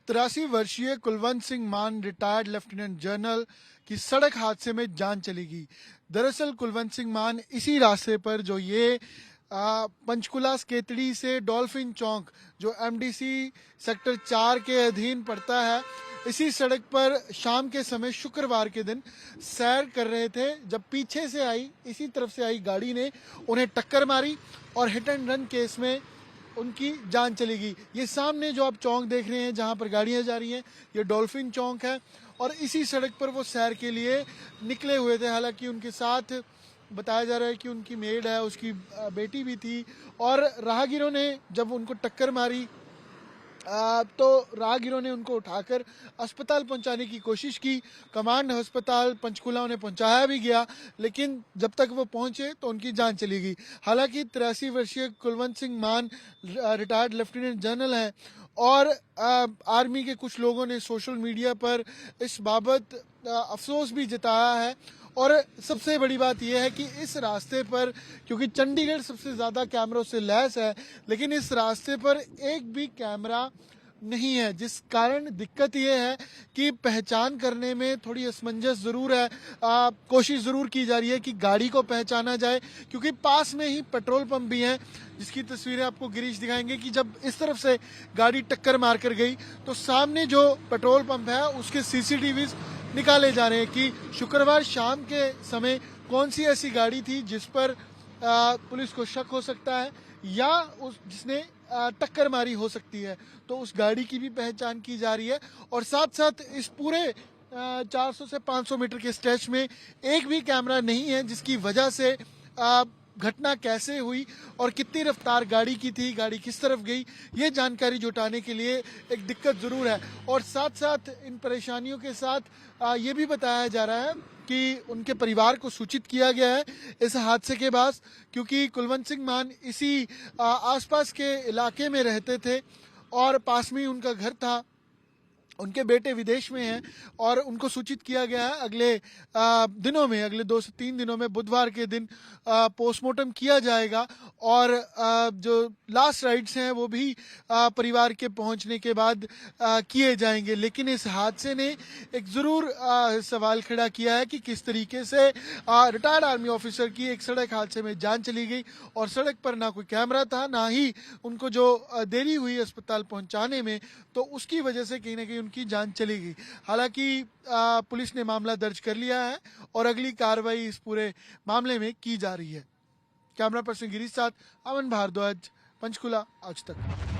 83 वर्षीय कुलवंत सिंह मान retired lieutenant general की सड़क हादसे में जान चली गई। दरअसल कुलवंत सिंह मान इसी रास्ते पर जो ये पंचकुला स्केतड़ी से डॉल्फिन चौक जो एमडीसी सेक्टर 4 के अधीन पड़ता है, इसी सड़क पर शाम के समय शुक्रवार के दिन सैर कर रहे थे, जब पीछे से आई इसी तरफ से आई गाड़ी ने उन्हें टक्कर मारी और हिट एंड रन केस में उनकी जान चली गई। ये सामने जो आप चौक देख रहे हैं जहां पर गाड़ियां जा रही हैं, ये डॉल्फिन चौक है और इसी सड़क पर वो सैर के लिए निकले हुए थे। हालांकि उनके साथ बताया जा रहा है कि उनकी मेड है, उसकी बेटी भी थी और राहगीरों ने जब उनको टक्कर मारी तो राहगीरों ने उनको उठाकर अस्पताल पहुंचाने की कोशिश की। कमांड अस्पताल पंचकुला उन्हें पहुंचाया भी गया, लेकिन जब तक वो पहुंचे तो उनकी जान चली गई। हालांकि 83 वर्षीय कुलवंत सिंह मान रिटायर्ड लेफ्टिनेंट जनरल हैं और आर्मी के कुछ लोगों ने सोशल मीडिया पर इस बाबत अफसोस भी जताया है। और सबसे बड़ी बात यह है कि इस रास्ते पर, क्योंकि चंडीगढ़ सबसे ज़्यादा कैमरों से लैस है, लेकिन इस रास्ते पर एक भी कैमरा नहीं है, जिस कारण दिक्कत यह है कि पहचान करने में थोड़ी असमंजस ज़रूर है। कोशिश ज़रूर की जा रही है कि गाड़ी को पहचाना जाए, क्योंकि पास में ही पेट्रोल पंप भी हैं, जिसकी तस्वीरें आपको गिरीश दिखाएंगे कि जब इस तरफ से गाड़ी टक्कर मार कर गई तो सामने जो पेट्रोल पंप है उसके सीसीटीवी निकाले जा रहे हैं कि शुक्रवार शाम के समय कौन सी ऐसी गाड़ी थी जिस पर पुलिस को शक हो सकता है या उस जिसने टक्कर मारी हो सकती है। तो उस गाड़ी की भी पहचान की जा रही है और साथ साथ इस पूरे 400 से 500 मीटर के स्ट्रेच में एक भी कैमरा नहीं है, जिसकी वजह से घटना कैसे हुई और कितनी रफ्तार गाड़ी की थी, गाड़ी किस तरफ गई, ये जानकारी जुटाने के लिए एक दिक्कत ज़रूर है। और साथ साथ इन परेशानियों के साथ ये भी बताया जा रहा है कि उनके परिवार को सूचित किया गया है इस हादसे के बाद, क्योंकि कुलवंत सिंह मान इसी आसपास के इलाके में रहते थे और पास में ही उनका घर था। उनके बेटे विदेश में हैं और उनको सूचित किया गया है अगले दिनों में, अगले 2 से 3 दिनों में बुधवार के दिन पोस्टमार्टम किया जाएगा और जो लास्ट राइट्स हैं वो भी परिवार के पहुंचने के बाद किए जाएंगे। लेकिन इस हादसे ने एक ज़रूर सवाल खड़ा किया है कि किस तरीके से रिटायर्ड आर्मी ऑफिसर की एक सड़क हादसे में जान चली गई और सड़क पर ना कोई कैमरा था, ना ही उनको जो देरी हुई अस्पताल पहुंचाने में, तो उसकी वजह से कहीं ना कहीं उनकी जान चली गई। हालांकि पुलिस ने मामला दर्ज कर लिया है और अगली कार्रवाई इस पूरे मामले में की जा रही है। कैमरा पर्सन गिरीश साथ अमन भारद्वाज, पंचकुला आज तक।